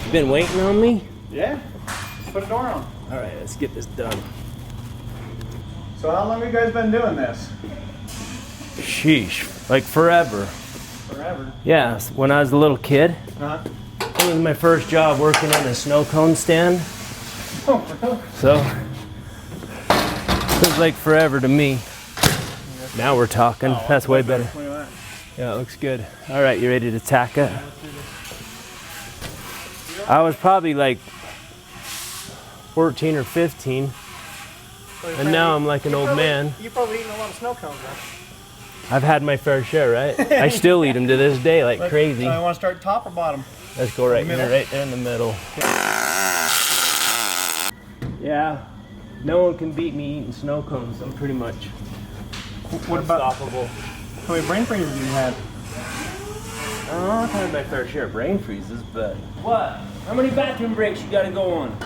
You been waiting on me? Yeah. Just put a door on. All right, let's get this done. So how long have you guys been doing this? Sheesh, like forever. Forever. Yeah, when I was a little kid. Uh-huh. It was my first job working in a snow cone stand. Oh, really? So, it was like forever to me. Now we're talking. Oh, that's way better. Look at that. Yeah, it looks good. All right, you ready to tack it? I was probably like 14 or 15, and now I'm like an old man. You've probably eaten a lot of snow cones, huh? I've had my fair share, right? I still eat them to this day like crazy. I want to start top or bottom? Let's go right here, right there in the middle. Yeah, no one can beat me eating snow cones. I'm pretty much What about unstoppable. how many brain freezes have you had? I've had my fair share of brain freezes, but... What? How many bathroom breaks you gotta go on?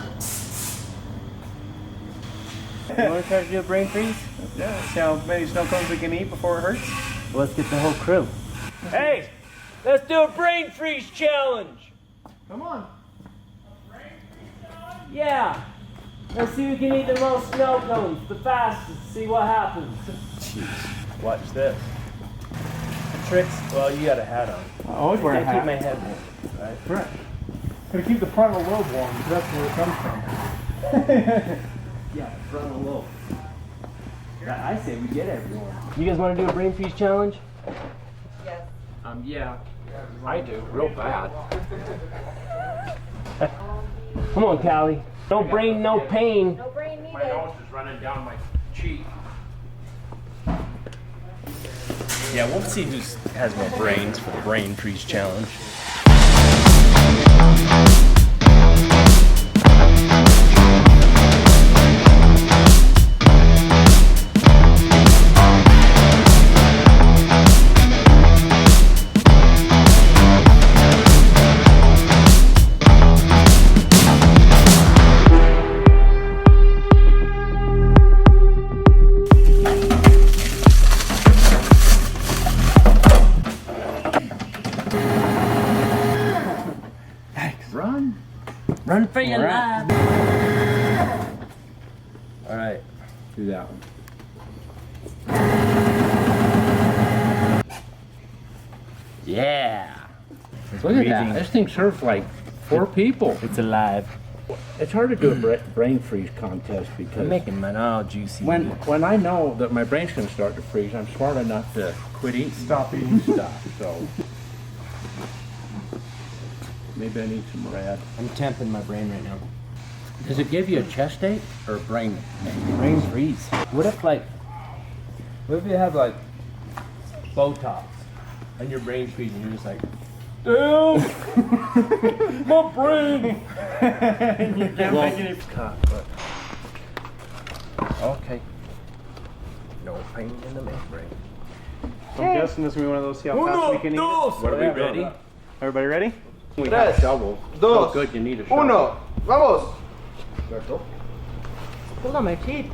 You wanna try to do a brain freeze? Yeah, see how many snow cones we can eat before it hurts? Well, let's get the whole crew. Hey, let's do a brain freeze challenge. Come on. Yeah. Let's see who can eat the most snow cones the fastest. See what happens. Jeez. Watch this. Tricks. Well, you got a hat on. I always wear a I hat. keep my head warm. Right. Correct. Gotta keep the frontal lobe warm because that's where it comes from. Yeah, frontal lobe. I say we get everyone. You guys want to do a brain freeze challenge? Yes. Yeah. I do. Real bad. Come on, Callie. No brain, no pain. No brain needed. My nose is running down my cheek. Yeah, we'll see who has more brains for the brain freeze challenge. Run for your life. All right, do that one. Yeah. Look at that. This thing serves like 4 people. It's alive. It's hard to do a brain freeze contest I'm because making mine all juicy. when I know that my brain's going to start to freeze, I'm smart enough to quit eating. Stop eating. Stop. So maybe I need some red. I'm temping my brain right now. Does it give you a chest ache or a brain ache? Brain freeze. What if you have like Botox and your brain freeze and you're just like, damn, my brain. You can't make any. Okay. No pain in the brain. I'm guessing this will be one of those. See how fast we can eat it. What are we ready? Everybody ready? We have a shovel. So good, you need a shovel. Vamos. Hold on my teeth.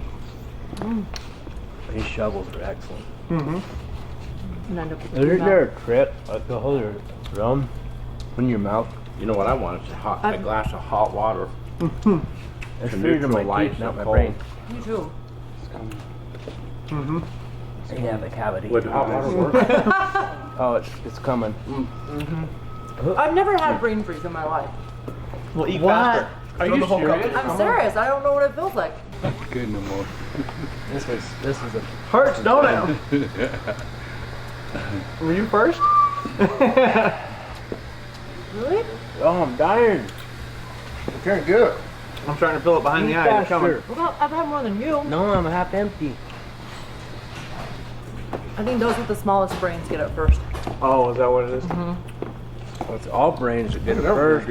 These shovels are excellent. Mm-hmm. And end up with Isn't there a trip like the whole rum in your mouth? You know what I want is a glass of hot water. It's To food in my neutralize teeth, not the my cold. brain. Me too. Mm-hmm. Yeah, the cavity. Would hot water work? Oh, it's coming. I've never had brain freeze in my life. We'll eat What? faster. Are Throw you the whole cup serious? in. I'm serious. I don't know what it feels like. Good no more. This is a Hurts, don't it? Were you first? Really? oh, I'm dying. You're good. I'm trying to fill it behind the eye. They're coming. Well, I've had more than you. No, I'm half empty. I think those with the smallest brains get it first. Oh, is that what it is? Well, it's all brains that get it first.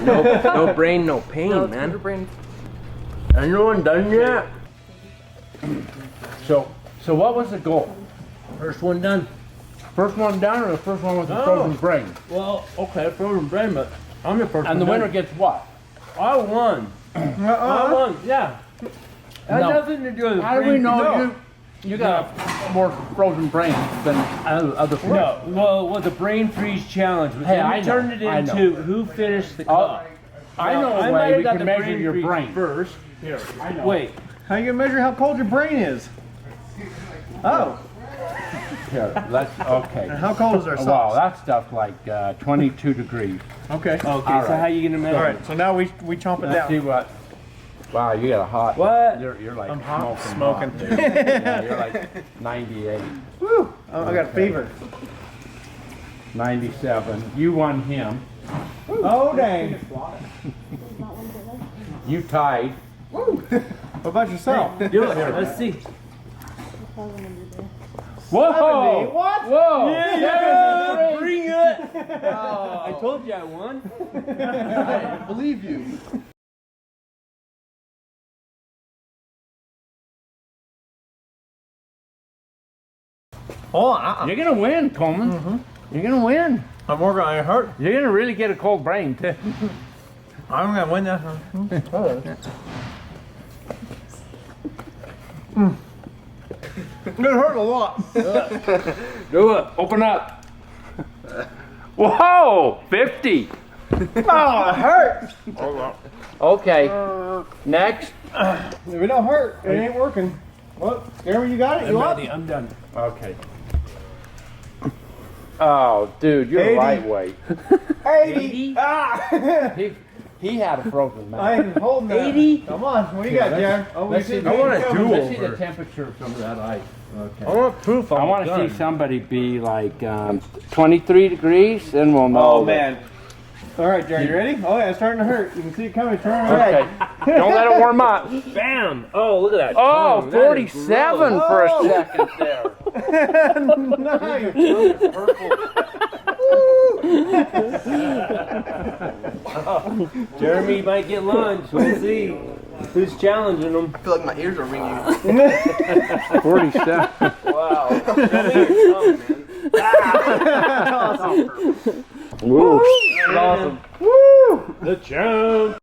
No brain, no pain, No, it's man. your brain. Anyone done yet? So what was the goal? First one done. First one down or the first one with the frozen brain? Well, okay, frozen brain, but I'm the first And the one winner done. gets what? I won. I won, yeah. That No. has nothing to do with How do we brain know freeze. you got more frozen brains than other fruits? No, well, the brain freeze challenge was Hey, then I we know, turned it I into know. who finished the Oh, cup. I know I a might way have we got can the measure brain your freeze brain. first. Here, I know. Wait. How you gonna measure how cold your brain is? Oh. Here, let's, okay. And how cold is our Wow, sauce? that stuff like 22 degrees. Okay. Okay, All so right. how you gonna measure? All right. So now we chomp it Let's see down. what. Wow, you got a hot. What? You're like I'm hot. smoking. Smoking. hot. Yeah, you're like 98, Woo! Oh, I got a fever. 97. You won him. Oh dang. You tied. What about yourself? Do it. Let's see. Whoa! 70. What? Whoa! Yeah, bring it. I told you I won. I believe you. Oh, You're gonna win, Coleman. You're gonna win. I'm working on it. Hurt. You're gonna really get a cold brain too. I'm gonna win that. It hurt a lot. Do it. Open up. Whoa! 50. Oh, it hurt. Okay. Next. If it don't hurt, it ain't working. Well, Jeremy, you got it. You I'm up? ready. I'm done. Okay. Oh, dude, you're 80. lightweight. 80. Ah! He had a frozen mouth. I ain't holding that. 80? Come on, what do you got, Jared? Oh, let's see. see I want it a coming. Let's see the temperature of some of that ice. Okay. I want proof. I want to see somebody be like 23 degrees, and we'll know. Oh, man. All right, Jared, you ready? Oh, yeah, it's starting to hurt. You can see it coming. Turn around. Okay. Don't let it warm up. Bam! Oh, look at that. Oh, tongue. That is 47 gross. for a Oh. second there. Jeremy might get lunch. We'll see. Who's challenging him? I feel like my ears are ringing. 47. Wow. Show me your tongue, man. Woo. Awesome. Woo! The champ.